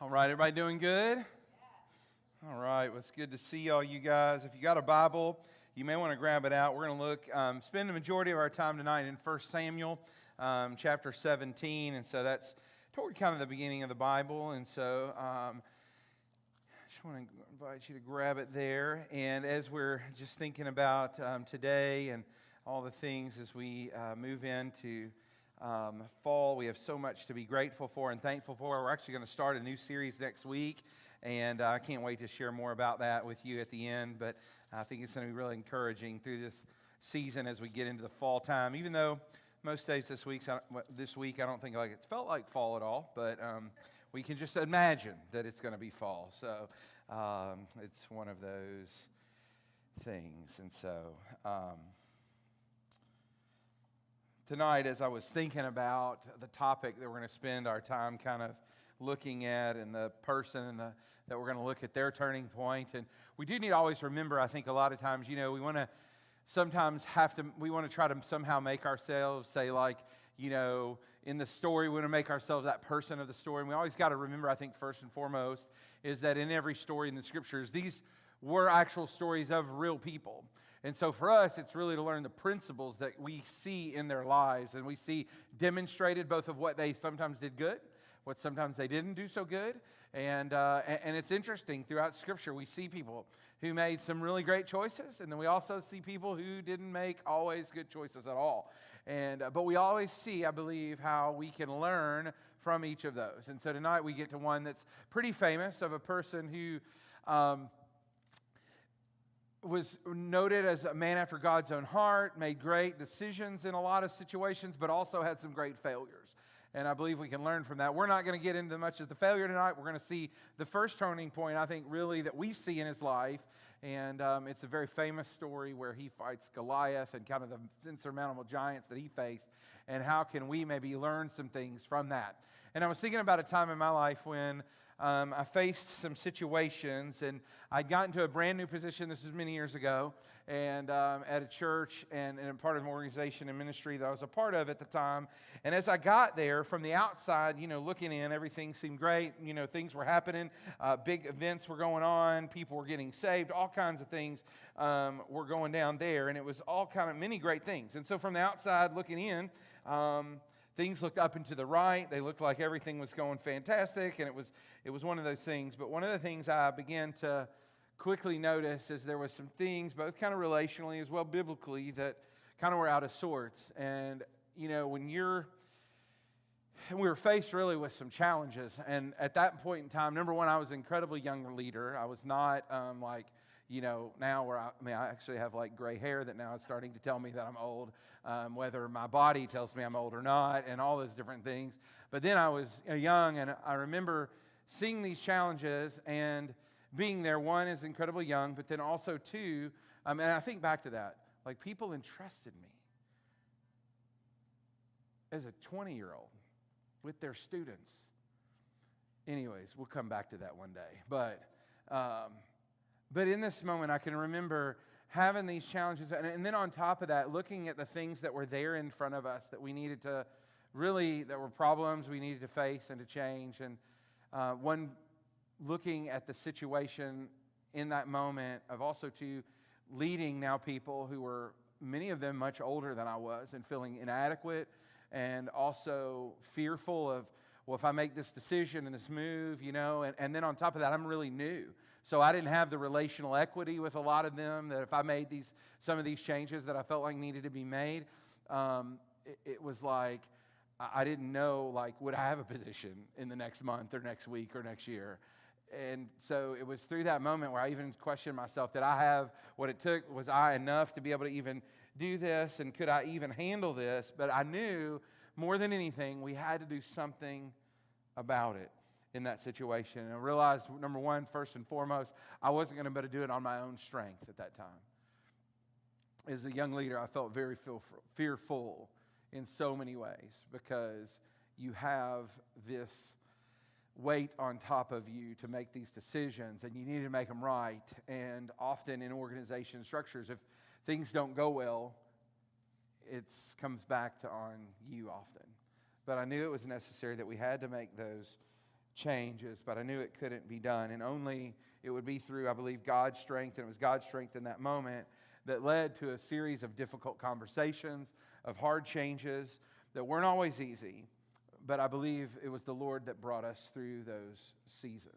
All right, everybody doing good? All right, well, it's good to see all you guys. If you got a Bible, you may want to grab it out. We're going to spend the majority of our time tonight in 1 Samuel chapter 17, and so that's toward kind of the beginning of the Bible, and so I just want to invite you to grab it there. And as we're just thinking about today and all the things as we move into fall, we have so much to be grateful for and thankful for. We're actually going to start a new series next week, and I can't wait to share more about that with you at the end. But I think it's going to be really encouraging through this season as we get into the fall time. Even though most days this week I don't think it's felt like fall at all, but we can just imagine that it's going to be fall. So it's one of those things, and so. Tonight, as I was thinking about the topic that we're going to spend our time kind of looking at and the person that we're going to look at their turning point, and we do need to always remember, I think a lot of times, we want to try to somehow make ourselves say like, in the story, we want to make ourselves that person of the story. And we always got to remember, I think, first and foremost, is that in every story in the Scriptures, these were actual stories of real people. And so for us, it's really to learn the principles that we see in their lives, and we see demonstrated both of what they sometimes did good, what sometimes they didn't do so good. And it's interesting, throughout Scripture, we see people who made some really great choices, and then we also see people who didn't make always good choices at all. But we always see, I believe, how we can learn from each of those. And so tonight we get to one that's pretty famous, of a person who was noted as a man after God's own heart, made great decisions in a lot of situations, but also had some great failures. And I believe we can learn from that. We're not going to get into much of the failure tonight. We're going to see the first turning point, I think, really, that we see in his life. And it's a very famous story where he fights Goliath and kind of the insurmountable giants that he faced. And how can we maybe learn some things from that? And I was thinking about a time in my life when I faced some situations, and I got into a brand new position. This was many years ago, and at a church and a part of an organization and ministry that I was a part of at the time. And as I got there, from the outside, looking in, everything seemed great. Things were happening. Big events were going on. People were getting saved. All kinds of things were going down there, and it was all kind of many great things. And so from the outside looking in, things looked up and to the right. They looked like everything was going fantastic, and it was one of those things. But one of the things I began to quickly notice is there was some things, both kind of relationally as well biblically, that kind of were out of sorts. And when we were faced really with some challenges, and at that point in time, number one, I was an incredibly young leader. I was not now where I actually have like gray hair that now is starting to tell me that I'm old, whether my body tells me I'm old or not, and all those different things. But then I was young, and I remember seeing these challenges and being there. One, is incredibly young, but then also two, and I think back to that, like people entrusted me as a 20-year-old with their students. Anyways, we'll come back to that one day. But in this moment, I can remember having these challenges, and then on top of that, looking at the things that were there in front of us that we needed to that were problems we needed to face and to change. And looking at the situation in that moment of also leading now people who were, many of them much older than I was, and feeling inadequate and also fearful of, well, if I make this decision and this move, and then on top of that, I'm really new. So I didn't have the relational equity with a lot of them, that if I made some of these changes that I felt like needed to be made, it was like, I didn't know, like, would I have a position in the next month or next week or next year? And so it was through that moment where I even questioned myself, did I have what it took? Was I enough to be able to even do this? And could I even handle this? But I knew more than anything, we had to do something about it in that situation. And I realized, number one, first and foremost, I wasn't going to be able to do it on my own strength at that time. As a young leader, I felt very fearful in so many ways, because you have this weight on top of you to make these decisions, and you need to make them right. And often in organization structures, if things don't go well, it comes back on you often. But I knew it was necessary that we had to make those changes, but I knew it couldn't be done. And only it would be through, I believe, God's strength. And it was God's strength in that moment that led to a series of difficult conversations, of hard changes that weren't always easy. But I believe it was the Lord that brought us through those seasons.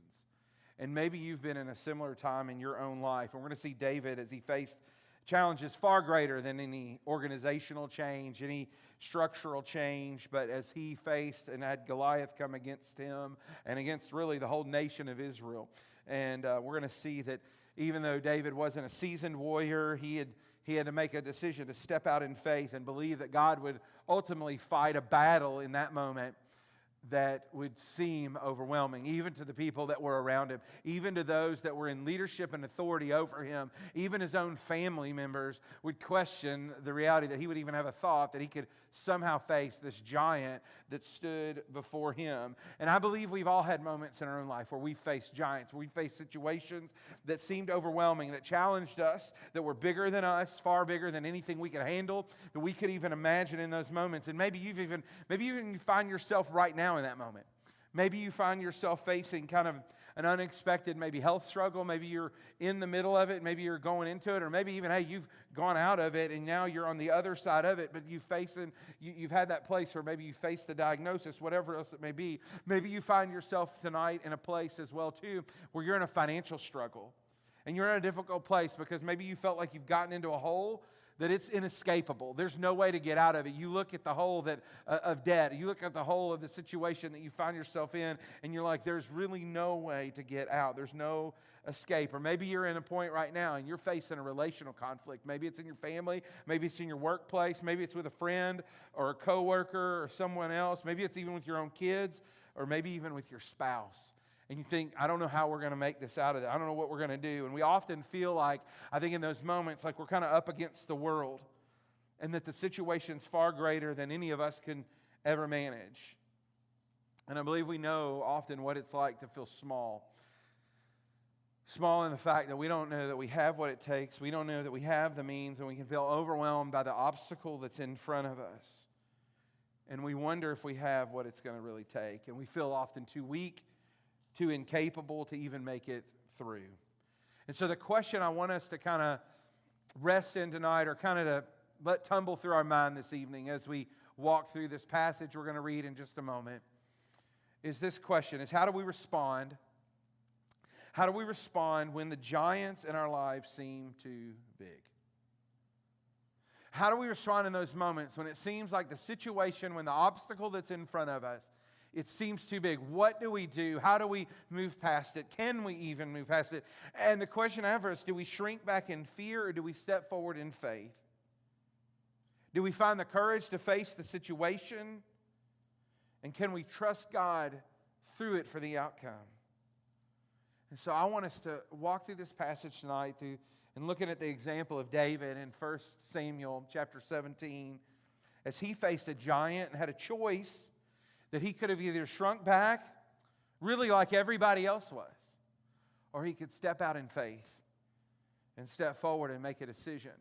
And maybe you've been in a similar time in your own life. And we're going to see David as he faced challenges far greater than any organizational change, any structural change, but as he faced and had Goliath come against him and against really the whole nation of Israel. And we're going to see that even though David wasn't a seasoned warrior, he had to make a decision to step out in faith and believe that God would ultimately fight a battle in that moment that would seem overwhelming, even to the people that were around him, even to those that were in leadership and authority over him. Even his own family members would question the reality that he would even have a thought that he could somehow face this giant that stood before him. And I believe we've all had moments in our own life where we faced giants, where we faced situations that seemed overwhelming, that challenged us, that were bigger than us, far bigger than anything we could handle, that we could even imagine in those moments. And maybe you even find yourself right now in that moment. Maybe you find yourself facing kind of an unexpected maybe health struggle. Maybe you're in the middle of it. Maybe you're going into it. Or maybe even, hey, you've gone out of it and now you're on the other side of it. But you've had that place where maybe you face the diagnosis, whatever else it may be. Maybe you find yourself tonight in a place as well too where you're in a financial struggle. And you're in a difficult place because maybe you felt like you've gotten into a hole that it's inescapable. There's no way to get out of it. You look at the hole of debt. You look at the hole of the situation that you find yourself in, and you're like, there's really no way to get out. There's no escape. Or maybe you're in a point right now, and you're facing a relational conflict. Maybe it's in your family. Maybe it's in your workplace. Maybe it's with a friend or a coworker or someone else. Maybe it's even with your own kids, or maybe even with your spouse. And you think, I don't know how we're going to make this out of it. I don't know what we're going to do. And we often feel like, I think in those moments, like we're kind of up against the world and that the situation's far greater than any of us can ever manage. And I believe we know often what it's like to feel small. Small in the fact that we don't know that we have what it takes. We don't know that we have the means, and we can feel overwhelmed by the obstacle that's in front of us. And we wonder if we have what it's going to really take. And we feel often too weak, too incapable to even make it through. And so the question I want us to kind of rest in tonight, or kind of to let tumble through our mind this evening as we walk through this passage we're going to read in just a moment, is this question, is how do we respond? How do we respond when the giants in our lives seem too big? How do we respond in those moments when it seems like the situation, when the obstacle that's in front of us, it seems too big? What do we do? How do we move past it? Can we even move past it? And the question I have for us, do we shrink back in fear, or do we step forward in faith? Do we find the courage to face the situation? And can we trust God through it for the outcome? And so I want us to walk through this passage tonight and looking at the example of David in 1 Samuel chapter 17, as he faced a giant and had a choice that he could have either shrunk back, really like everybody else was, or he could step out in faith and step forward and make a decision.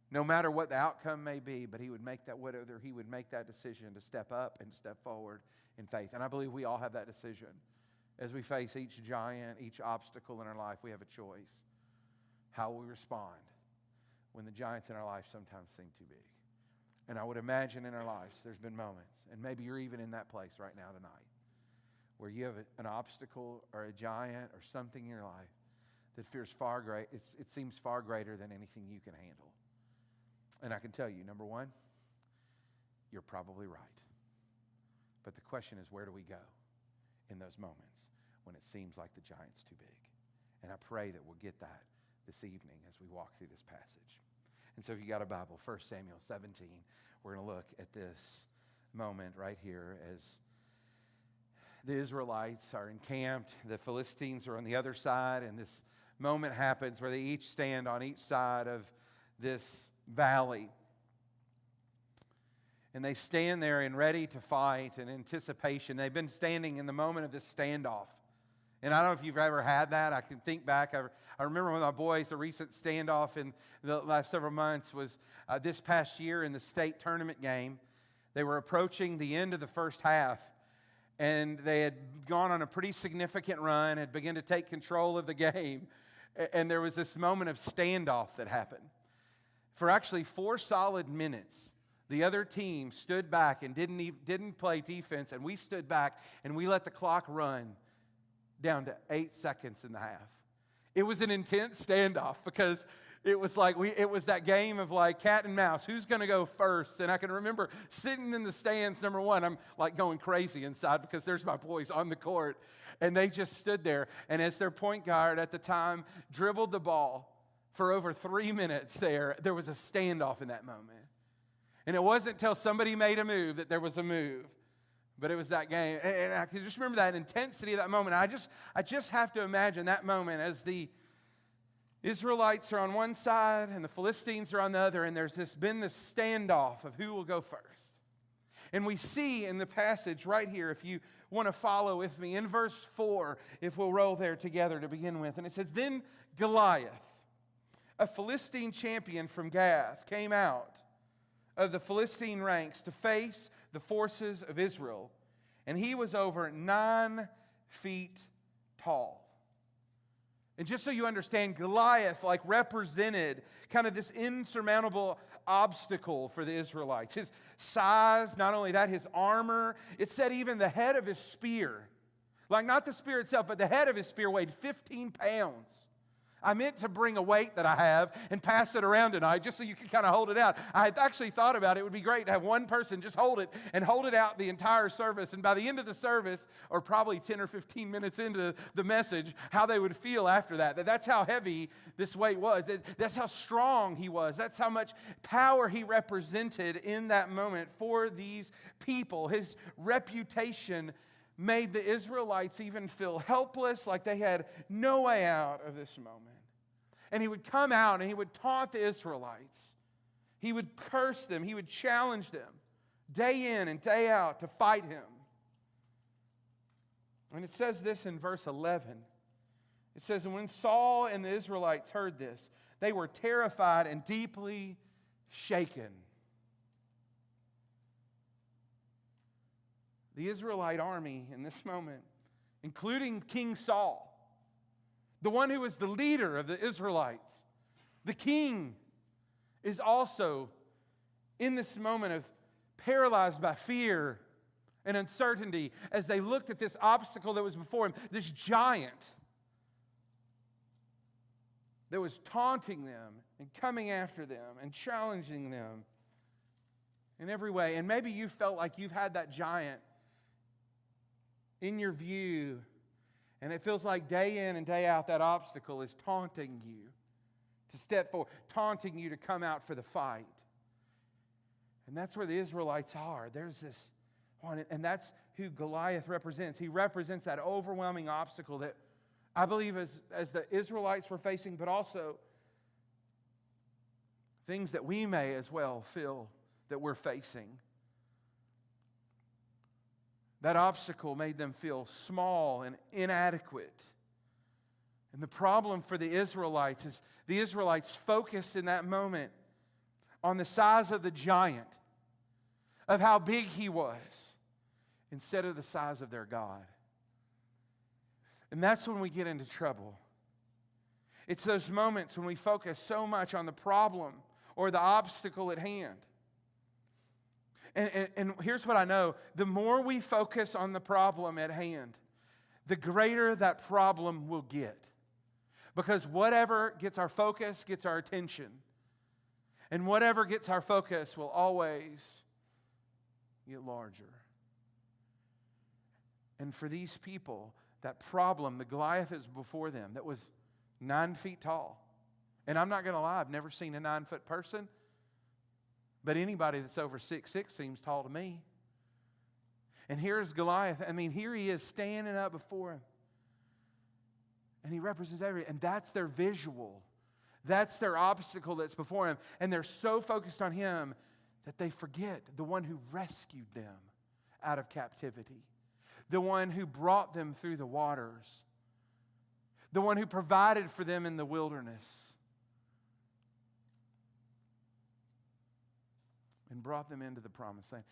No matter what the outcome may be, but he would make that decision to step up and step forward in faith. And I believe we all have that decision. As we face each giant, each obstacle in our life, we have a choice. How we respond when the giants in our life sometimes seem too big. And I would imagine in our lives there's been moments, and maybe you're even in that place right now tonight, where you have an obstacle or a giant or something in your life that it seems far greater than anything you can handle. And I can tell you, number one, you're probably right. But the question is, where do we go in those moments when it seems like the giant's too big? And I pray that we'll get that this evening as we walk through this passage. And so if you got a Bible, 1 Samuel 17, we're going to look at this moment right here as the Israelites are encamped, the Philistines are on the other side, and this moment happens where they each stand on each side of this valley. And they stand there and ready to fight in anticipation. They've been standing in the moment of this standoff. And I don't know if you've ever had that. I can think back. I remember with my boys, a recent standoff in the last several months was this past year in the state tournament game. They were approaching the end of the first half. and they had gone on a pretty significant run, had begun to take control of the game, and there was this moment of standoff that happened. For actually 4 solid minutes, the other team stood back and didn't play defense, and we stood back and we let the clock run down to 8 seconds in the half. It was an intense standoff because it was like it was that game of like cat and mouse. Who's going to go first? And I can remember sitting in the stands, number one, I'm like going crazy inside because there's my boys on the court. And they just stood there. And as their point guard at the time dribbled the ball for over 3 minutes there was a standoff in that moment. And it wasn't until somebody made a move that there was a move. But it was that game. And I can just remember that intensity of that moment. I just have to imagine that moment as the Israelites are on one side and the Philistines are on the other, and there's been this standoff of who will go first. And we see in the passage right here, if you want to follow with me, in verse 4, if we'll roll there together to begin with. And it says, "Then Goliath, a Philistine champion from Gath, came out of the Philistine ranks to face the forces of Israel, and he was over 9 feet tall." And just so you understand, Goliath represented kind of this insurmountable obstacle for the Israelites. His size, not only that, his armor. It said even the head of his spear, not the spear itself, but the head of his spear weighed 15 pounds. I meant to bring a weight that I have and pass it around tonight just so you can kind of hold it out. I had actually thought about it. It would be great to have one person just hold it and hold it out the entire service. And by the end of the service, or probably 10 or 15 minutes into the message, how they would feel after that. That's how heavy this weight was. That's how strong he was. That's how much power he represented in that moment for these people. His reputation made the Israelites even feel helpless, like they had no way out of this moment. And he would come out and he would taunt the Israelites. He would curse them. He would challenge them day in and day out to fight him. And it says this in verse 11. It says, "And when Saul and the Israelites heard this, they were terrified and deeply shaken." The Israelite army in this moment, including King Saul, the one who was the leader of the Israelites, the king, is also in this moment of paralyzed by fear and uncertainty as they looked at this obstacle that was before him, this giant that was taunting them and coming after them and challenging them in every way. And maybe you felt like you've had that giant in your view, and it feels like day in and day out that obstacle is taunting you to step forward, taunting you to come out for the fight. And that's where the Israelites are. There's this one, and that's who Goliath represents. He represents that overwhelming obstacle that I believe as the Israelites were facing, but also things that we may as well feel that we're facing. That obstacle made them feel small and inadequate. And the problem for the Israelites is the Israelites focused in that moment on the size of the giant, of how big he was, instead of the size of their God. And that's when we get into trouble. It's those moments when we focus so much on the problem or the obstacle at hand. And here's what I know. The more we focus on the problem at hand, the greater that problem will get. Because whatever gets our focus gets our attention. And whatever gets our focus will always get larger. And for these people, that problem, the Goliath is before them, that was 9 feet tall. And I'm not going to lie, I've never seen a 9-foot person. But anybody that's over 6'6" seems tall to me. And here's Goliath. Here he is standing up before him. And he represents everything. And that's their visual. That's their obstacle that's before him. And they're so focused on him that they forget the one who rescued them out of captivity. The one who brought them through the waters. The one who provided for them in the wilderness. And brought them into the promised land.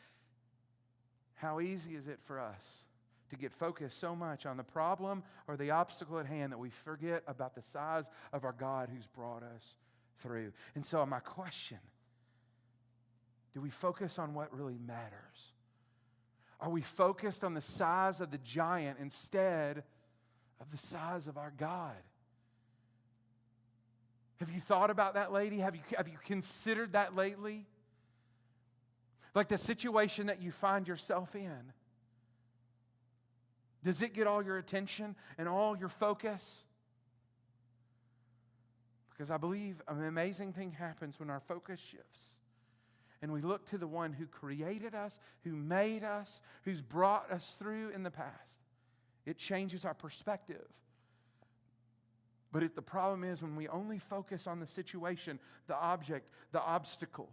How easy is it for us to get focused so much on the problem or the obstacle at hand that we forget about the size of our God who's brought us through. And so my question, do we focus on what really matters? Are we focused on the size of the giant instead of the size of our God? Have you thought about that, lady? Have you considered that lately? Like the situation that you find yourself in. Does it get all your attention and all your focus? Because I believe an amazing thing happens when our focus shifts and we look to the one who created us, who made us, who's brought us through in the past. It changes our perspective. But the problem is when we only focus on the situation, the object, the obstacle,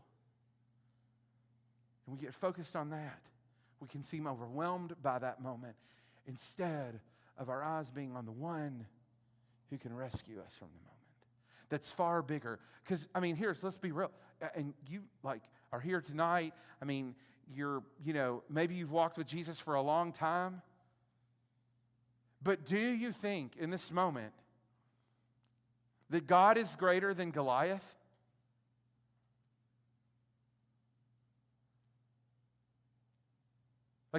and we get focused on that, we can seem overwhelmed by that moment instead of our eyes being on the one who can rescue us from the moment. That's far bigger. Because, let's be real. And you, are here tonight. Maybe you've walked with Jesus for a long time. But do you think in this moment that God is greater than Goliath?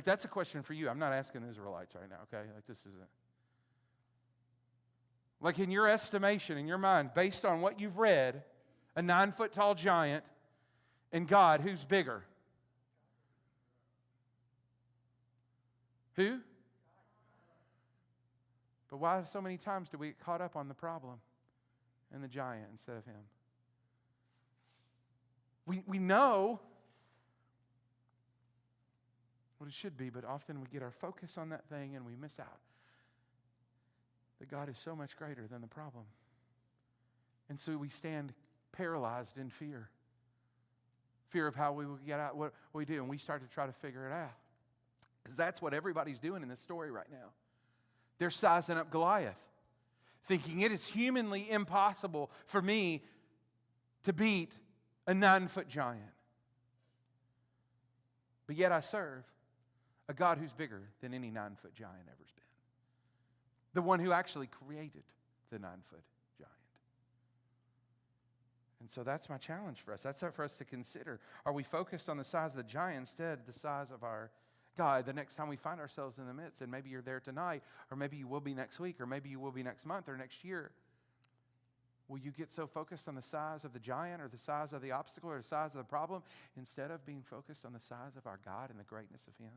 That's a question for you. I'm not asking the Israelites right now, okay? This isn't. In your estimation, in your mind, based on what you've read, a 9-foot-tall giant and God, who's bigger? Who? But why so many times do we get caught up on the problem and the giant instead of him? We know what it should be, but often we get our focus on that thing and we miss out that God is so much greater than the problem. And so we stand paralyzed in fear. Fear of how we will get out what we do, and we start to try to figure it out. Because that's what everybody's doing in this story right now. They're sizing up Goliath, thinking it is humanly impossible for me to beat a 9-foot giant. But yet I serve a God who's bigger than any 9-foot giant ever's been. The one who actually created the 9-foot giant. And so that's my challenge for us. That's for us to consider. Are we focused on the size of the giant instead of the size of our God the next time we find ourselves in the midst? And maybe you're there tonight, or maybe you will be next week, or maybe you will be next month or next year. Will you get so focused on the size of the giant or the size of the obstacle or the size of the problem instead of being focused on the size of our God and the greatness of Him?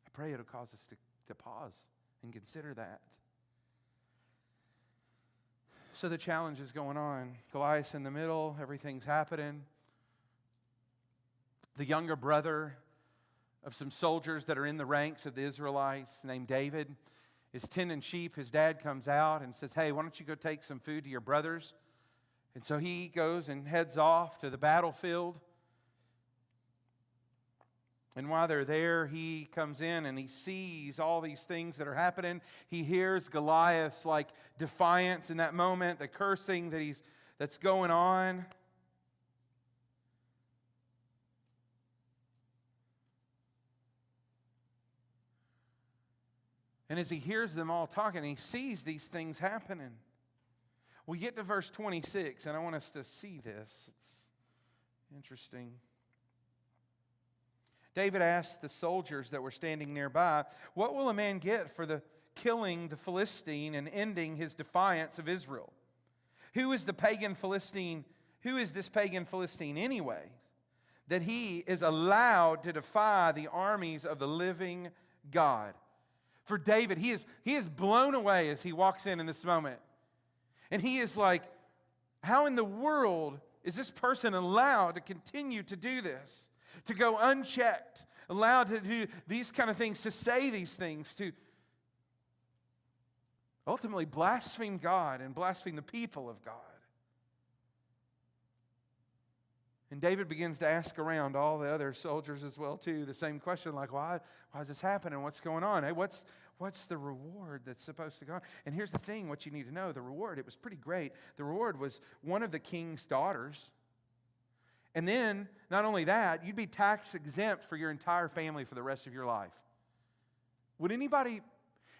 I pray it'll cause us to pause and consider that. So the challenge is going on. Goliath's in the middle. Everything's happening. The younger brother of some soldiers that are in the ranks of the Israelites named David is tending sheep. His dad comes out and says, hey, why don't you go take some food to your brothers? And so he goes and heads off to the battlefield. And while they're there, he comes in and he sees all these things that are happening. He hears Goliath's defiance in that moment, the cursing that's going on. And as he hears them all talking, he sees these things happening. We get to verse 26, and I want us to see this. It's interesting. David asked the soldiers that were standing nearby, what will a man get for killing the Philistine and ending his defiance of Israel? Who is this pagan Philistine anyway, that he is allowed to defy the armies of the living God? For David, he is blown away as he walks in this moment. And he is like, how in the world is this person allowed to continue to do this? To go unchecked, allowed to do these kind of things, to say these things, to ultimately blaspheme God and blaspheme the people of God. And David begins to ask around all the other soldiers as well too, the same question, why is this happening? What's going on? Hey, what's the reward that's supposed to go on? And here's the thing, what you need to know, the reward, it was pretty great. The reward was one of the king's daughters. And then, not only that, you'd be tax exempt for your entire family for the rest of your life. Would anybody,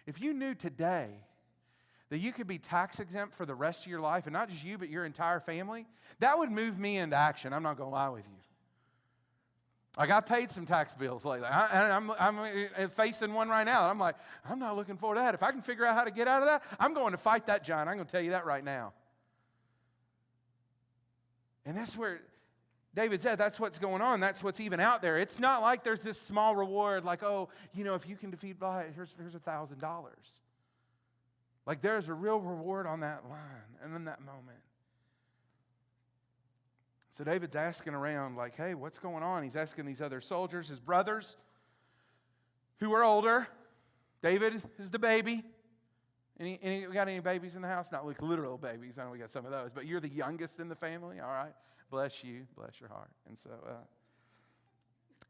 if you knew today that you could be tax exempt for the rest of your life, and not just you, but your entire family, that would move me into action. I'm not going to lie with you. Like, I paid some tax bills lately. I'm facing one right now. I'm like, I'm not looking forward to that. If I can figure out how to get out of that, I'm going to fight that giant. I'm going to tell you that right now. And that's where David said that's what's going on. That's what's even out there. It's not like there's this small reward like, oh, if you can defeat Goliath, here's $1,000. Like, there's a real reward on that line and in that moment. So David's asking around like, hey, what's going on? He's asking these other soldiers, his brothers, who are older. David is the baby. We got any babies in the house? Not like literal babies. I know we got some of those. But you're the youngest in the family. All right. Bless you. Bless your heart. And so,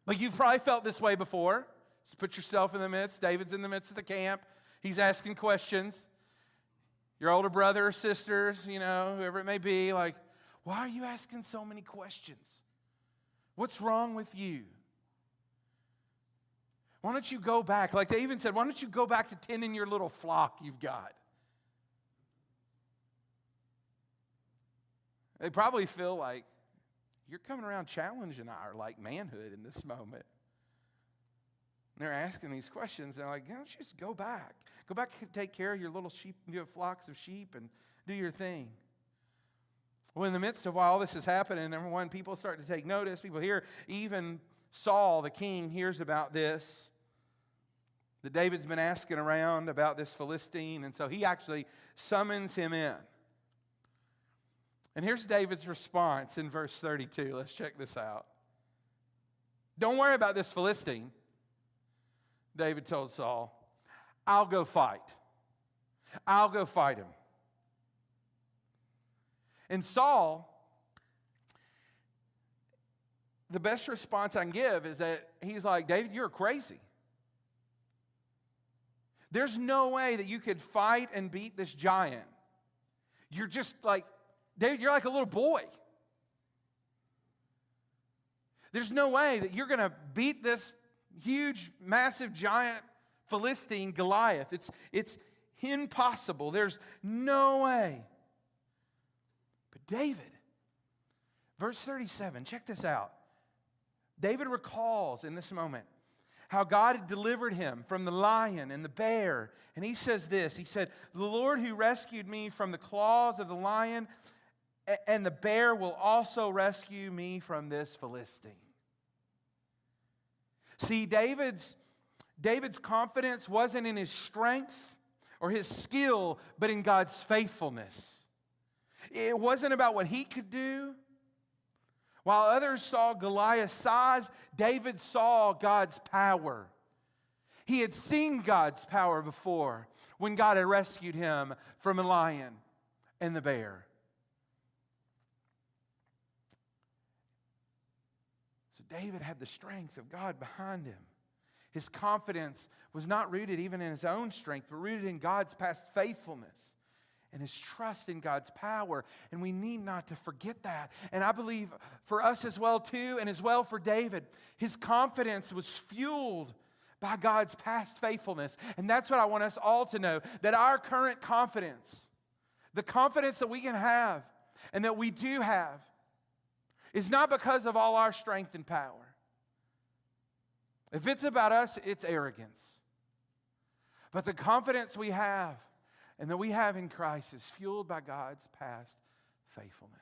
but you've probably felt this way before. Just put yourself in the midst. David's in the midst of the camp. He's asking questions. Your older brother or sisters, whoever it may be, like, why are you asking so many questions? What's wrong with you? Why don't you go back? Like they even said, why don't you go back to tending your little flock you've got? They probably feel like you're coming around challenging our manhood in this moment. And they're asking these questions. They're like, why don't you just go back? Go back and take care of your little sheep, your flocks of sheep, and do your thing. Well, in the midst of all this is happening, number one, people start to take notice. People hear, even Saul, the king, hears about this. That David's been asking around about this Philistine, and so he actually summons him in. And here's David's response in verse 32. Let's check this out. Don't worry about this Philistine, David told Saul. I'll go fight. I'll go fight him. And Saul, the best response I can give is that he's like, David, you're crazy. There's no way that you could fight and beat this giant. You're just like, David, you're like a little boy. There's no way that you're going to beat this huge, massive, giant Philistine Goliath. It's impossible. There's no way. But David, verse 37, check this out. David recalls in this moment how God had delivered him from the lion and the bear. And he says this, he said, the Lord who rescued me from the claws of the lion and the bear will also rescue me from this Philistine. See, David's confidence wasn't in his strength or his skill, but in God's faithfulness. It wasn't about what he could do. While others saw Goliath's size, David saw God's power. He had seen God's power before when God had rescued him from a lion and the bear. So David had the strength of God behind him. His confidence was not rooted even in his own strength, but rooted in God's past faithfulness and his trust in God's power. And we need not to forget that. And I believe for us as well too, and as well for David, his confidence was fueled by God's past faithfulness. And that's what I want us all to know, that our current confidence, the confidence that we can have and that we do have, is not because of all our strength and power. If it's about us, it's arrogance. But the confidence we have and that we have in Christ is fueled by God's past faithfulness.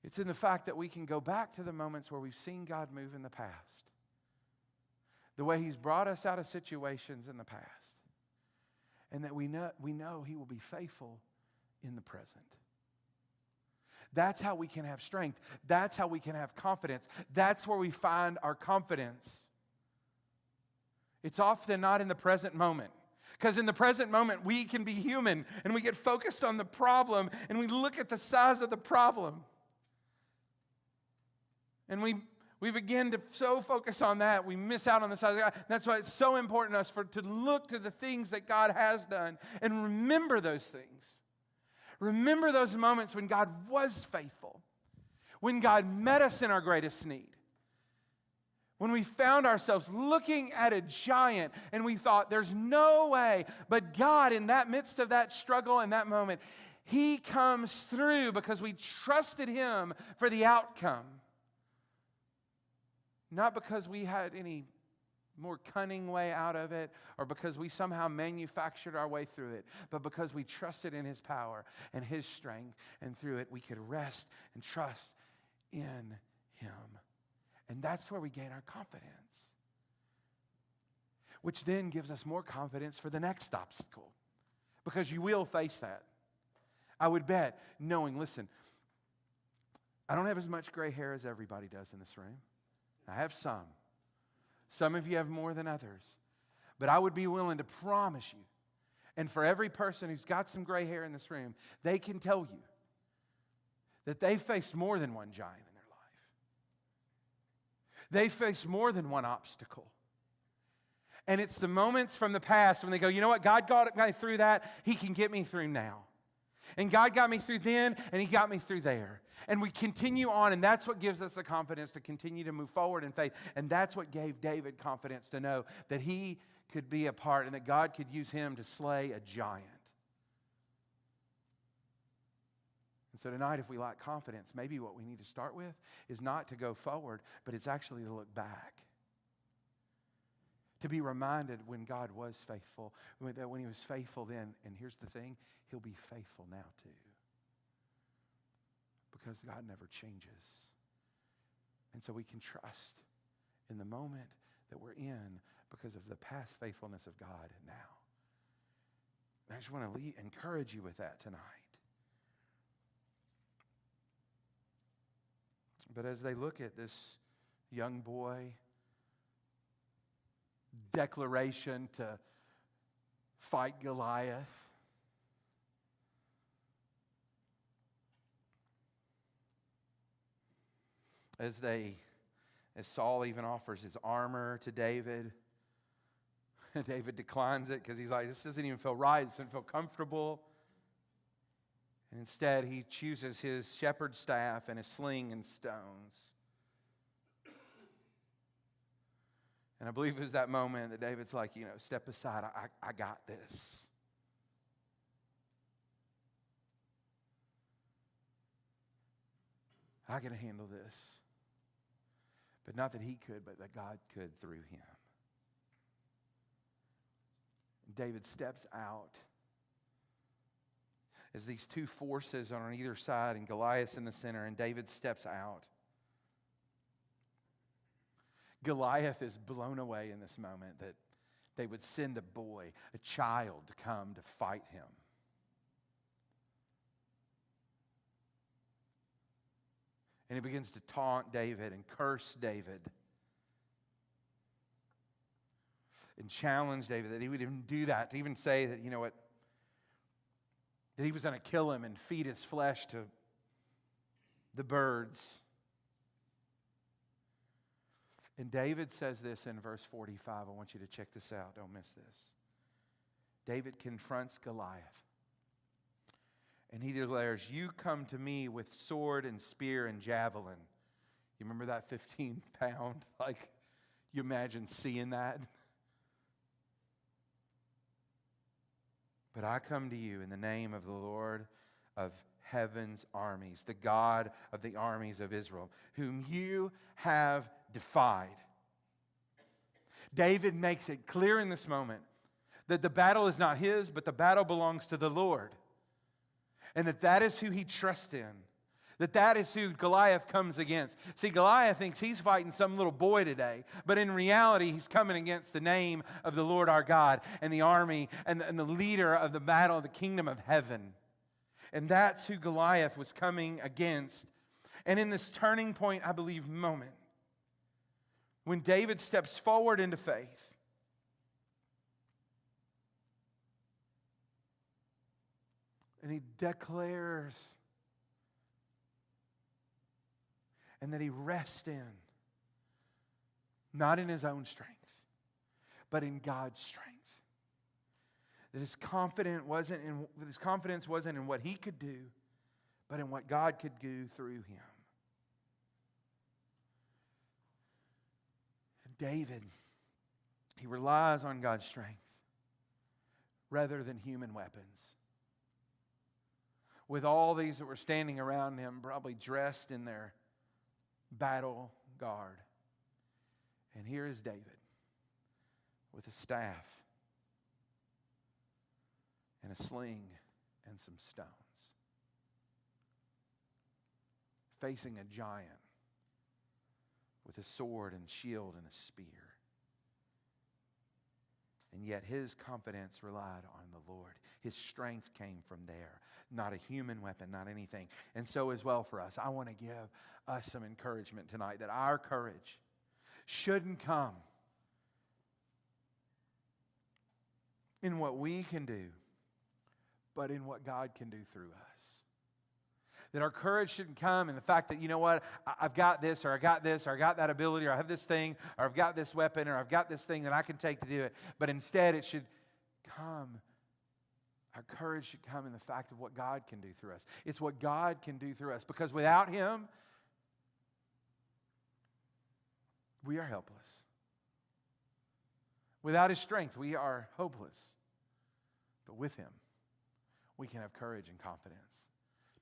It's in the fact that we can go back to the moments where we've seen God move in the past. The way He's brought us out of situations in the past. And that we know He will be faithful in the present. That's how we can have strength. That's how we can have confidence. That's where we find our confidence. It's often not in the present moment. Because in the present moment, we can be human and we get focused on the problem and we look at the size of the problem. And we begin to so focus on that, we miss out on the size of God. That's why it's so important to us to look to the things that God has done and remember those things. Remember those moments when God was faithful, when God met us in our greatest need, When we found ourselves looking at a giant and we thought, there's no way. But God, in that midst of that struggle and that moment, He comes through because we trusted Him for the outcome. Not because we had any more cunning way out of it or because we somehow manufactured our way through it, but because we trusted in His power and His strength, and through it we could rest and trust in Him. And that's where we gain our confidence, which then gives us more confidence for the next obstacle, because you will face that. I would bet, knowing, listen, I don't have as much gray hair as everybody does in this room. I have some. Some of you have more than others. But I would be willing to promise you, and for every person who's got some gray hair in this room, they can tell you that they faced more than one giant in their life. They faced more than one obstacle. And it's the moments from the past when they go, you know what, God got me through that, He can get me through now. And God got me through then, and He got me through there. And we continue on, and that's what gives us the confidence to continue to move forward in faith. And that's what gave David confidence to know that he could be a part and that God could use him to slay a giant. And so tonight, if we lack confidence, maybe what we need to start with is not to go forward, but it's actually to look back. To be reminded when God was faithful, that when He was faithful then, and here's the thing, He'll be faithful now too. Because God never changes. And so we can trust in the moment that we're in because of the past faithfulness of God now. And I just want to encourage you with that tonight. But as they look at this young boy, declaration to fight Goliath, as Saul even offers his armor to David, David declines it because he's like, this doesn't even feel right, it doesn't feel comfortable. And instead, he chooses his shepherd's staff and his sling and stones. And I believe it was that moment that David's like, step aside, I got this. I can handle this. But not that he could, but that God could through him. David steps out as these two forces are on either side and Goliath's in the center, and David steps out. Goliath is blown away in this moment that they would send a boy, a child, to come to fight him. And he begins to taunt David and curse David and challenge David that he would even do that, to even say that, that he was going to kill him and feed his flesh to the birds. And David says this in verse 45. I want you to check this out. Don't miss this. David confronts Goliath. And he declares, you come to me with sword and spear and javelin. You remember that 15-pound? You imagine seeing that? But I come to you in the name of the Lord of heaven's armies, the God of the armies of Israel, whom you have defied. David makes it clear in this moment that the battle is not his, but the battle belongs to the Lord. And that is who he trusts in. That is who Goliath comes against. See, Goliath thinks he's fighting some little boy today, but in reality, he's coming against the name of the Lord our God and the army and the leader of the battle of the kingdom of heaven. And that's who Goliath was coming against. And in this turning point, I believe, moment, when David steps forward into faith, and he declares, and that he rests in, not in his own strength, but in God's strength. That his confidence wasn't in what he could do, but in what God could do through him. David, he relies on God's strength rather than human weapons. With all these that were standing around him, probably dressed in their battle guard. And here is David with a staff and a sling and some stones, facing a giant with a sword and shield and a spear. And yet his confidence relied on the Lord. His strength came from there, not a human weapon, not anything. And so as well for us, I want to give us some encouragement tonight that our courage shouldn't come in what we can do, but in what God can do through us. That our courage shouldn't come in the fact that, you know what, I've got this, or I got this, or I got that ability, or I have this thing, or I've got this weapon, or I've got this thing that I can take to do it. But instead it should come, our courage should come in the fact of what God can do through us. It's what God can do through us. Because without Him, we are helpless. Without His strength, we are hopeless. But with Him, we can have courage and confidence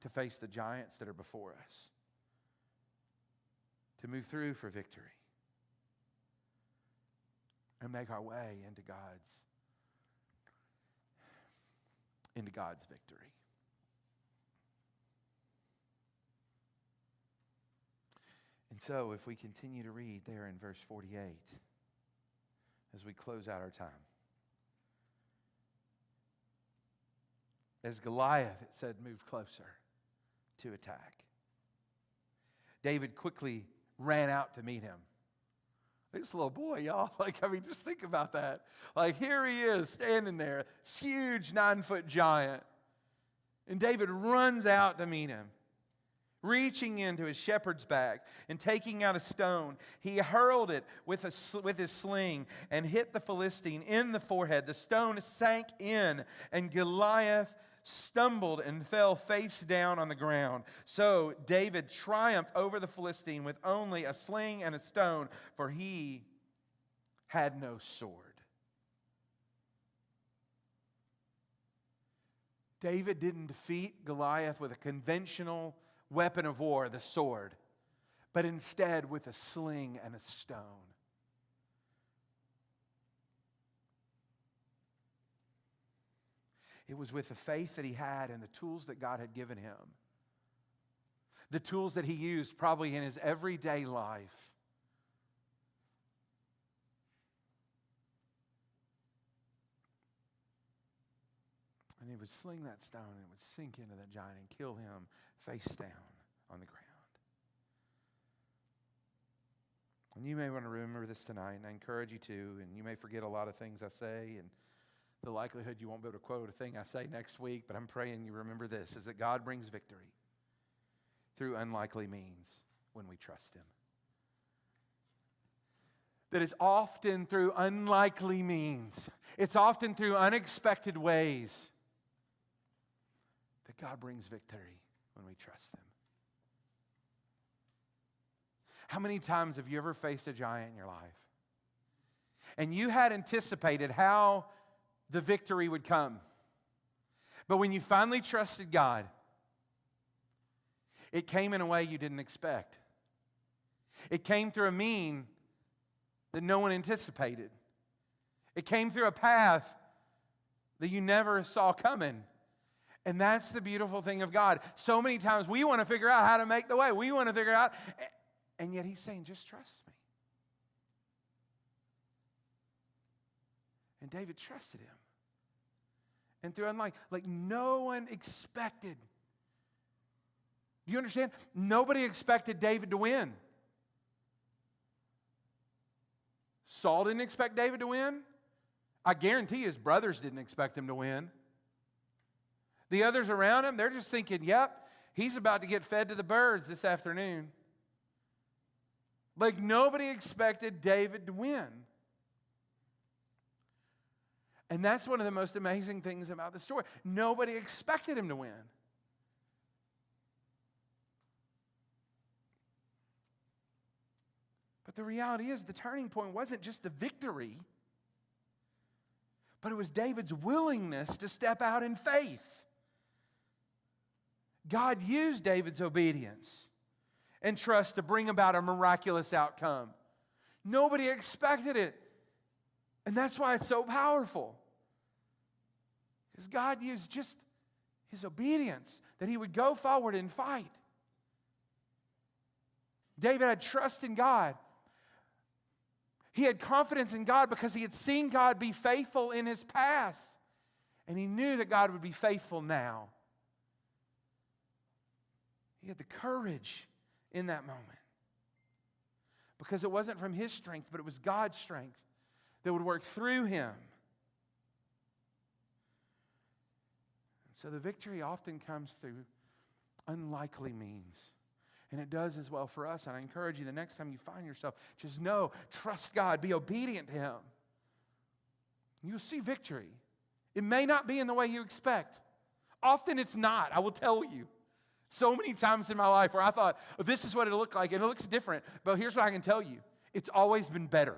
to face the giants that are before us, to move through for victory, and make our way into God's victory. And so, if we continue to read there in verse 48, as we close out our time, as Goliath, it said, moved closer to attack, David quickly ran out to meet him. This little boy, y'all, just think about that. Here he is standing there, this huge 9-foot giant. And David runs out to meet him. Reaching into his shepherd's bag and taking out a stone, he hurled it with his sling and hit the Philistine in the forehead. The stone sank in, and Goliath stumbled and fell face down on the ground. So David triumphed over the Philistine with only a sling and a stone, for he had no sword. David didn't defeat Goliath with a conventional weapon of war, the sword, but instead with a sling and a stone. It was with the faith that he had and the tools that God had given him, the tools that he used probably in his everyday life, and he would sling that stone and it would sink into that giant and kill him face down on the ground. And you may want to remember this tonight, and I encourage you to, and you may forget a lot of things I say, and the likelihood you won't be able to quote a thing I say next week, but I'm praying you remember this, is that God brings victory through unlikely means when we trust Him. That it's often through unlikely means, it's often through unexpected ways that God brings victory when we trust Him. How many times have you ever faced a giant in your life? And you had anticipated how the victory would come. But when you finally trusted God, it came in a way you didn't expect. It came through a mean that no one anticipated. It came through a path that you never saw coming. And that's the beautiful thing of God. So many times we want to figure out how to make the way. We want to figure out, and yet He's saying, just trust me. And David trusted Him. And through like no one expected. Do you understand? Nobody expected David to win. Saul didn't expect David to win. I guarantee his brothers didn't expect him to win. The others around him, they're just thinking, yep, he's about to get fed to the birds this afternoon. Like nobody expected David to win. And that's one of the most amazing things about the story. Nobody expected him to win. But the reality is, the turning point wasn't just the victory, but it was David's willingness to step out in faith. God used David's obedience and trust to bring about a miraculous outcome. Nobody expected it. And that's why it's so powerful. Because God used just his obedience, that he would go forward and fight. David had trust in God. He had confidence in God because he had seen God be faithful in his past. And he knew that God would be faithful now. He had the courage in that moment. Because it wasn't from his strength, but it was God's strength that would work through him. So the victory often comes through unlikely means. And it does as well for us. And I encourage you, the next time you find yourself, just know, trust God, be obedient to him. You'll see victory. It may not be in the way you expect. Often it's not, I will tell you. So many times in my life where I thought, oh, this is what it'll look like, and it looks different. But here's what I can tell you. It's always been better.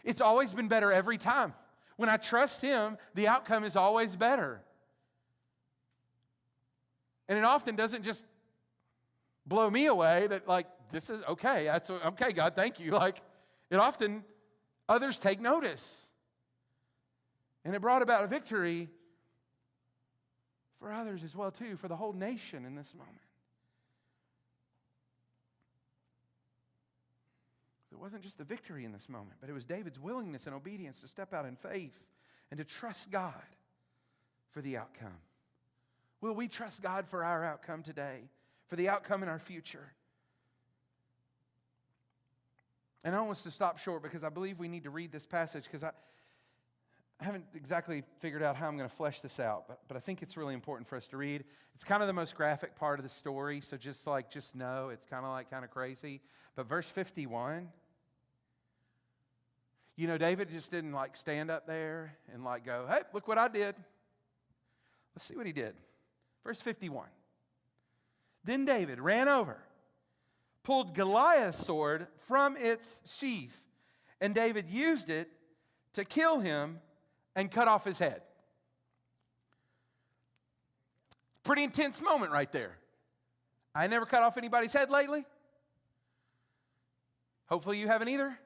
It's always been better every time. When I trust him, the outcome is always better. And it often doesn't just blow me away that, like, this is okay. That's okay, God, thank you. Like, it often, others take notice. And it brought about a victory for others as well, too, for the whole nation in this moment. It wasn't just the victory in this moment, but it was David's willingness and obedience to step out in faith and to trust God for the outcome. Will we trust God for our outcome today, for the outcome in our future? And I want us to stop short because I believe we need to read this passage because I haven't exactly figured out how I'm going to flesh this out, but I think it's really important for us to read. It's kind of the most graphic part of the story, so just know it's kind of crazy. But verse 51, you know, David just didn't stand up there and go, hey, look what I did. Let's see what he did. Verse 51. Then David ran over, pulled Goliath's sword from its sheath, and David used it to kill him and cut off his head. Pretty intense moment right there. I never cut off anybody's head lately. Hopefully you haven't either.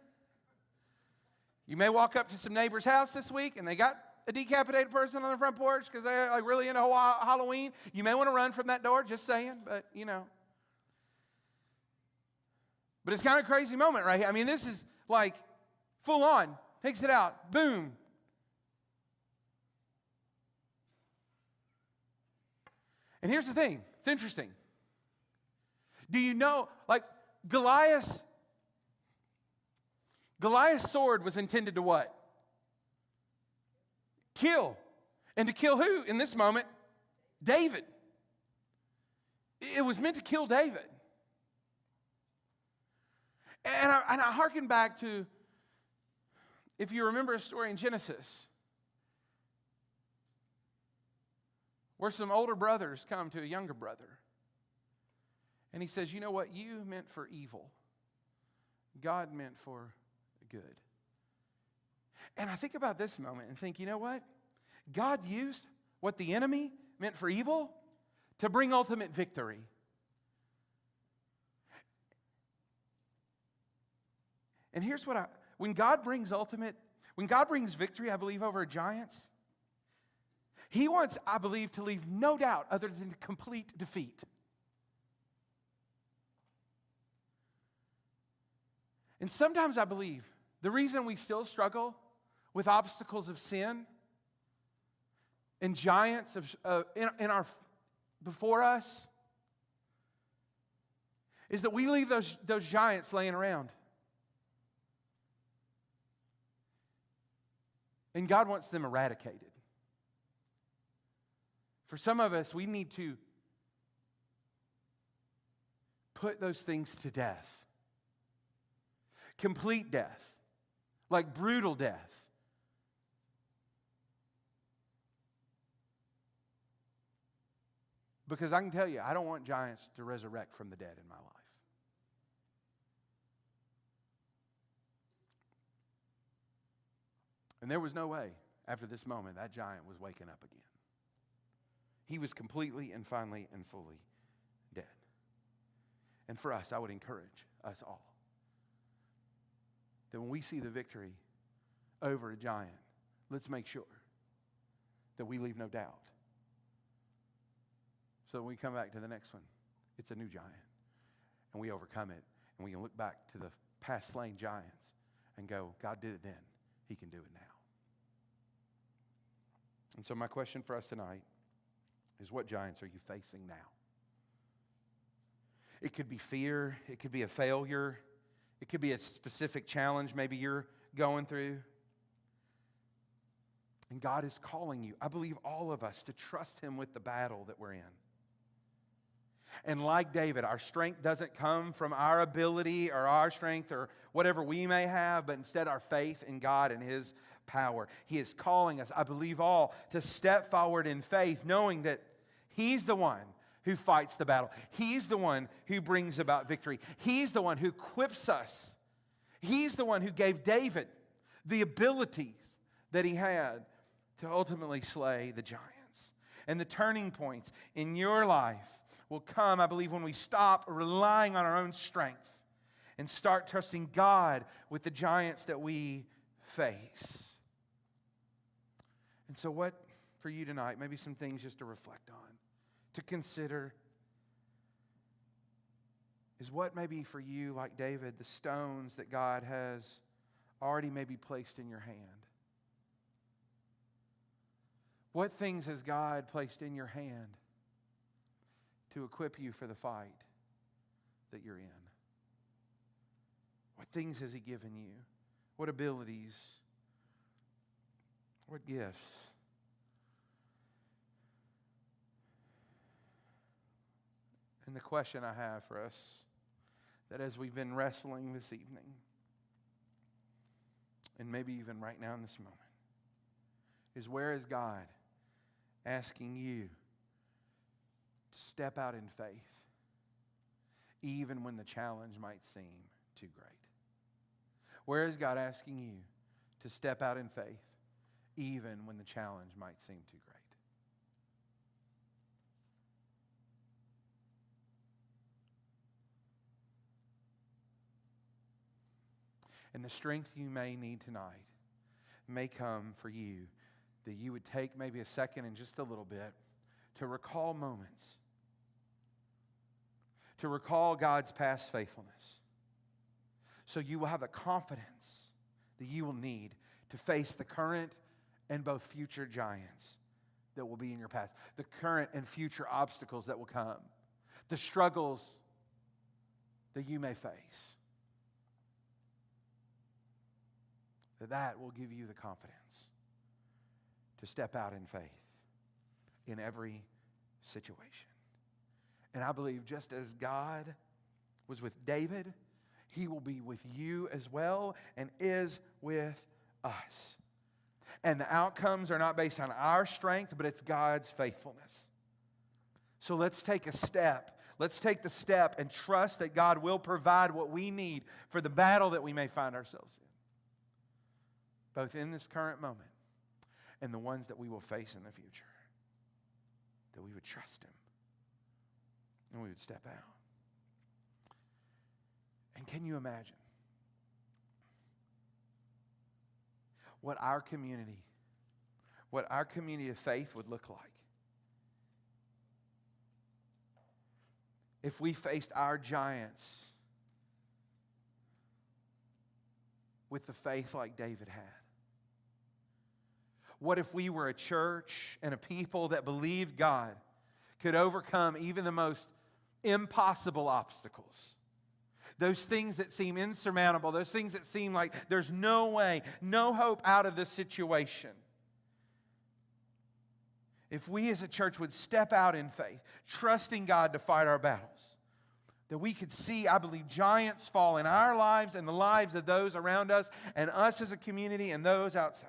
You may walk up to some neighbor's house this week and they got a decapitated person on the front porch because they're really into Halloween. You may want to run from that door, just saying, but you know. But it's kind of a crazy moment right here. I mean, this is full on. Takes it out. Boom. And here's the thing. It's interesting. Do you know, Goliath's sword was intended to what? Kill. And to kill who in this moment? David. It was meant to kill David. And I hearken back to, if you remember a story in Genesis, where some older brothers come to a younger brother. And he says, you know what you meant for evil, God meant for good. And I think about this moment and think, you know what? God used what the enemy meant for evil to bring ultimate victory. And here's what when God brings victory, I believe, over giants, he wants, I believe, to leave no doubt other than complete defeat. And sometimes I believe the reason we still struggle with obstacles of sin and giants before us is that we leave those giants laying around. And God wants them eradicated. For some of us, we need to put those things to death. Complete death. Brutal death. Because I can tell you, I don't want giants to resurrect from the dead in my life. And there was no way after this moment that giant was waking up again. He was completely and finally and fully dead. And for us, I would encourage us all that when we see the victory over a giant, let's make sure that we leave no doubt. So when we come back to the next one, it's a new giant. And we overcome it. And we can look back to the past slain giants and go, God did it then. He can do it now. And so my question for us tonight is, what giants are you facing now? It could be fear. It could be a failure. It could be a specific challenge maybe you're going through. And God is calling you, I believe all of us, to trust Him with the battle that we're in. And like David, our strength doesn't come from our ability or our strength or whatever we may have, but instead our faith in God and His power. He is calling us, I believe all, to step forward in faith, knowing that He's the one who fights the battle. He's the one who brings about victory. He's the one who equips us. He's the one who gave David the abilities that he had to ultimately slay the giants. And the turning points in your life will come, I believe, when we stop relying on our own strength and start trusting God with the giants that we face. And so what for you tonight, maybe some things just to reflect on, to consider, is what maybe for you, like David, the stones that God has already maybe placed in your hand. What things has God placed in your hand to equip you for the fight that you're in? What things has He given you? What abilities? What gifts? And the question I have for us, that as we've been wrestling this evening, and maybe even right now in this moment, is where is God asking you to step out in faith, even when the challenge might seem too great? Where is God asking you to step out in faith, even when the challenge might seem too great? And the strength you may need tonight may come for you, that you would take maybe a second and just a little bit to recall moments, to recall God's past faithfulness, so you will have the confidence that you will need to face the current and both future giants that will be in your path, the current and future obstacles that will come, the struggles that you may face. That will give you the confidence to step out in faith in every situation. And I believe just as God was with David, He will be with you as well and is with us. And the outcomes are not based on our strength, but it's God's faithfulness. So let's take a step. Let's take the step and trust that God will provide what we need for the battle that we may find ourselves in, both in this current moment and the ones that we will face in the future. That we would trust Him and we would step out. And can you imagine what our community of faith would look like if we faced our giants with the faith like David had? What if we were a church and a people that believed God could overcome even the most impossible obstacles? Those things that seem insurmountable, those things that seem like there's no way, no hope out of this situation. If we as a church would step out in faith, trusting God to fight our battles, that we could see, I believe, giants fall in our lives and the lives of those around us and us as a community and those outside.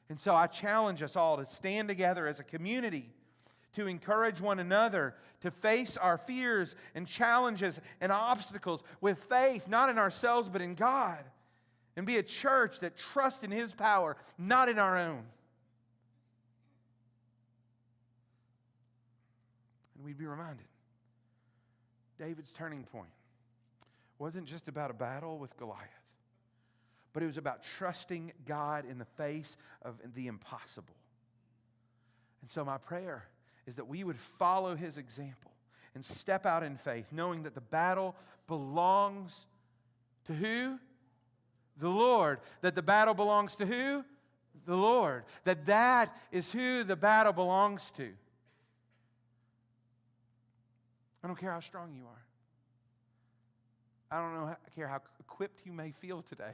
And so I challenge us all to stand together as a community, to encourage one another, to face our fears and challenges and obstacles with faith, not in ourselves but in God. and be a church that trusts in His power, not in our own. And we'd be reminded, David's turning point wasn't just about a battle with Goliath, but it was about trusting God in the face of the impossible. And so my prayer is that we would follow His example and step out in faith, knowing that the battle belongs to who? The Lord. That the battle belongs to who? The Lord. That is who the battle belongs to. I don't care how strong you are. I care how equipped you may feel today.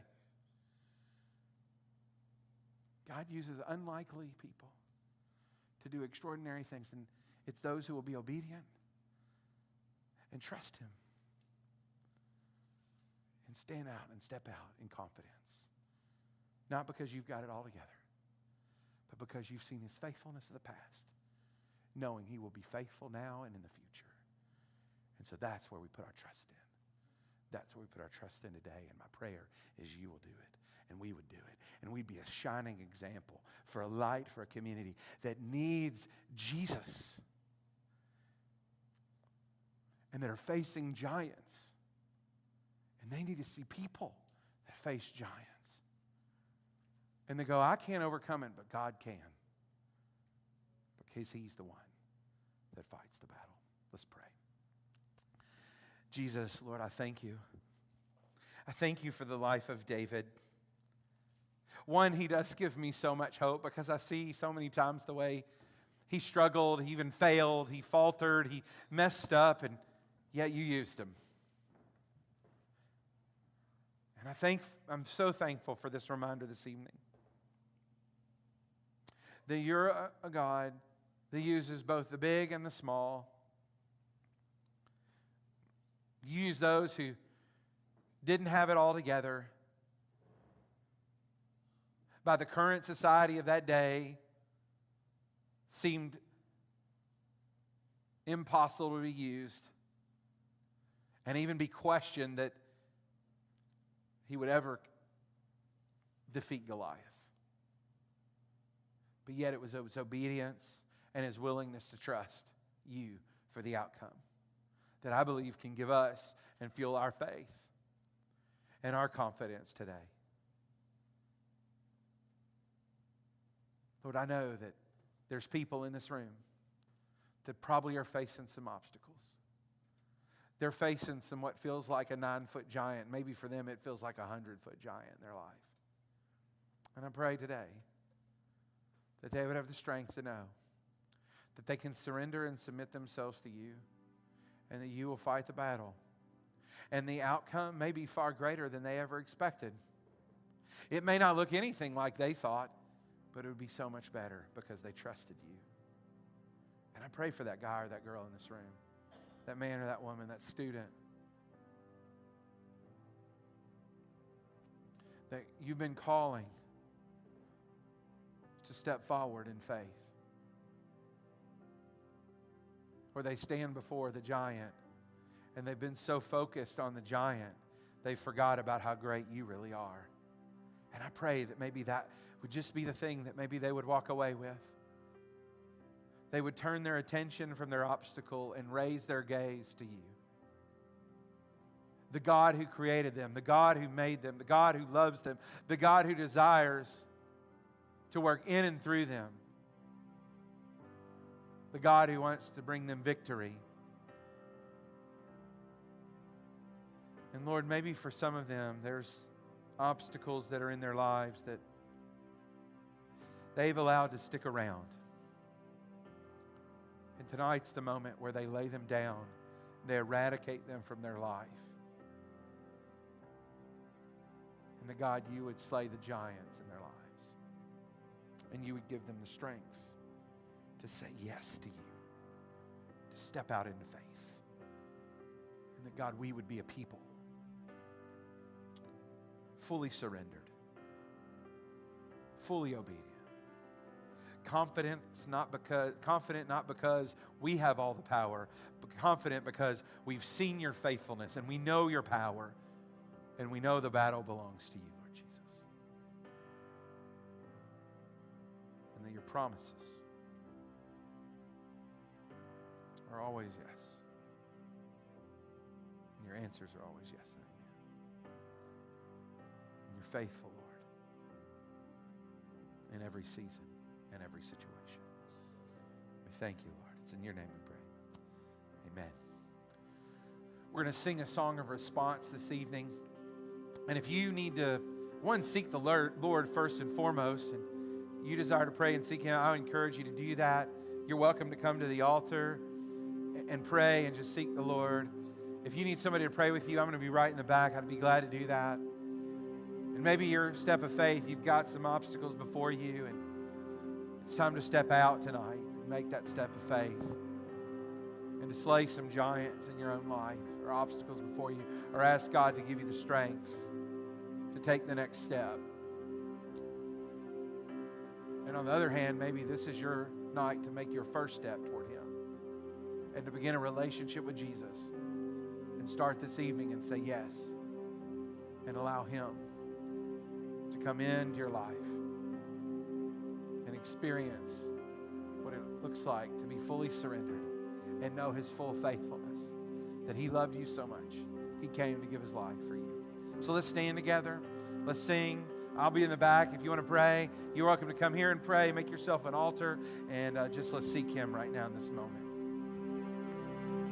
God uses unlikely people to do extraordinary things, and it's those who will be obedient and trust Him and stand out and step out in confidence. Not because you've got it all together, but because you've seen His faithfulness of the past, knowing He will be faithful now and in the future. And so that's where we put our trust in. That's where we put our trust in today. And my prayer is you will do it, and we would do it. And we'd be a shining example for a light for a community that needs Jesus and that are facing giants. And they need to see people that face giants. And they go, I can't overcome it, but God can. Because He's the one that fights the battle. Let's pray. Jesus, Lord, I thank You. I thank You for the life of David. One, he does give me so much hope because I see so many times the way he struggled, he even failed, he faltered, he messed up, and yet You used him. And I'm so thankful for this reminder this evening that You're a God that uses both the big and the small. You use those who didn't have it all together. By the current society of that day, seemed impossible to be used and even be questioned that he would ever defeat Goliath. But yet it was his obedience and his willingness to trust You for the outcome that I believe can give us and fuel our faith and our confidence today. Lord, I know that there's people in this room that probably are facing some obstacles. They're facing what feels like a 9-foot giant. Maybe for them it feels like a 100-foot giant in their life. And I pray today that they would have the strength to know that they can surrender and submit themselves to You, and that You will fight the battle. And the outcome may be far greater than they ever expected. It may not look anything like they thought, but it would be so much better because they trusted You. And I pray for that guy or that girl in this room, that man or that woman, that student, that You've been calling to step forward in faith. Or they stand before the giant and they've been so focused on the giant, they forgot about how great You really are. And I pray that maybe that would just be the thing that maybe they would walk away with. They would turn their attention from their obstacle and raise their gaze to You. The God who created them, the God who made them, the God who loves them, the God who desires to work in and through them. The God who wants to bring them victory. And Lord, maybe for some of them, there's obstacles that are in their lives that they've allowed to stick around. And tonight's the moment where they lay them down, they eradicate them from their life. And that God, You would slay the giants in their lives. And You would give them the strength to say yes to You, to step out into faith. And that God, we would be a people fully surrendered, fully obedient. Confident not because we have all the power, but confident because we've seen Your faithfulness and we know Your power and we know the battle belongs to You, Lord Jesus. that your promises are always yes. And your answers are always yes and amen. And you're faithful, Lord, in every season and every situation. We thank you, Lord. It's in your name we pray. Amen. We're going to sing a song of response this evening. And if you need to, one, seek the Lord first and foremost, and you desire to pray and seek Him, I would encourage you to do that. You're welcome to come to the altar and pray and just seek the Lord. If you need somebody to pray with you, I'm going to be right in the back. I'd be glad to do that. And maybe your step of faith, you've got some obstacles before you, and it's time to step out tonight and make that step of faith and to slay some giants in your own life or obstacles before you, or ask God to give you the strength to take the next step. And on the other hand, maybe this is your night to make your first step toward Him and to begin a relationship with Jesus and start this evening and say yes and allow Him to come into your life and experience what it looks like to be fully surrendered and know His full faithfulness, that He loved you so much, He came to give His life for you. So let's stand together. Let's sing. I'll be in the back. If you want to pray, you're welcome to come here and pray. Make yourself an altar, and just let's seek Him right now in this moment.